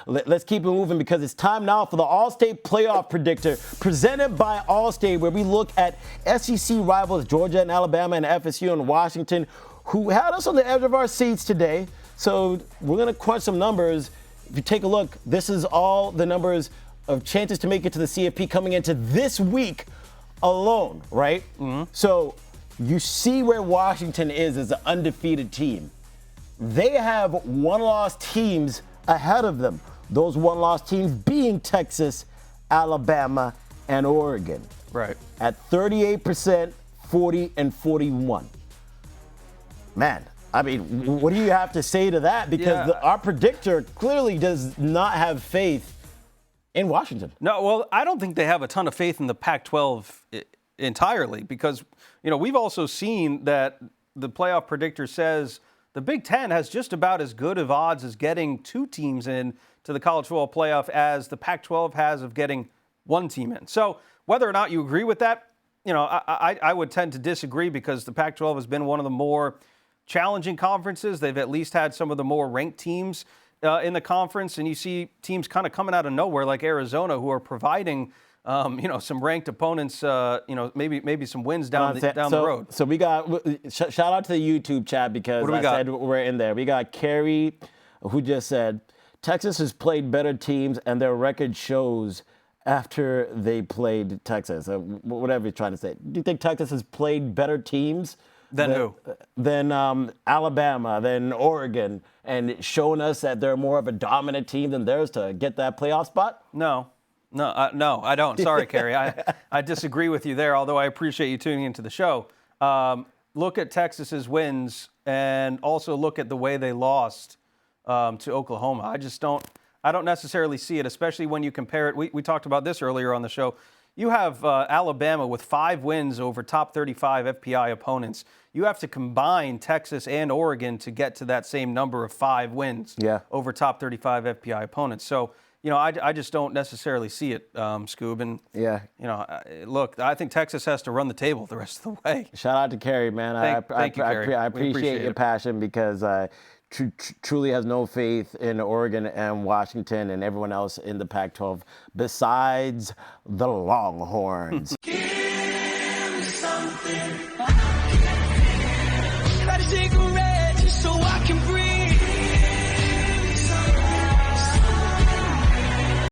let's keep it moving because it's time now for the All-State Playoff Predictor presented by Allstate, where we look at SEC rivals Georgia and Alabama and FSU and Washington, who had us on the edge of our seats today. So we're going to crunch some numbers. If you take a look, this is all the numbers of chances to make it to the CFP coming into this week alone, right? Mm-hmm. So you see where Washington is as an undefeated team. They have one-loss teams ahead of them. Those one-loss teams being Texas, Alabama, and Oregon. Right. At 38%, 40, and 41. Man, I mean, what do you have to say to that? Because our predictor clearly does not have faith in Washington. No, well, I don't think they have a ton of faith in the Pac-12 entirely because, we've also seen that the playoff predictor says the Big Ten has just about as good of odds as getting two teams in to the college football playoff as the Pac-12 has of getting one team in. So whether or not you agree with that, I would tend to disagree because the Pac-12 has been one of the more challenging conferences. They've at least had some of the more ranked teams in the conference, and you see teams kind of coming out of nowhere like Arizona who are providing some ranked opponents, maybe some wins down the road. So we got, shout out to the YouTube chat because said we're in there. We got Carrie who just said, Texas has played better teams and their record shows after they played Texas. Whatever you're trying to say. Do you think Texas has played better teams? Than Alabama, than Oregon, and showing us that they're more of a dominant team than theirs to get that playoff spot? No, I don't. Sorry, Kerry. I disagree with you there, although I appreciate you tuning into the show. Look at Texas's wins and also look at the way they lost to Oklahoma. I don't necessarily see it, especially when you compare it. We talked about this earlier on the show. You have Alabama with 5 wins over top 35 FPI opponents. You have to combine Texas and Oregon to get to that same number of 5 wins over top 35 FPI opponents. So, I just don't necessarily see it, Scoob. And, look, I think Texas has to run the table the rest of the way. Shout out to Kerry, man. Thank you, Kerry. I appreciate your passion because truly has no faith in Oregon and Washington and everyone else in the Pac-12 besides the Longhorns. Give me something. Everybody shake around.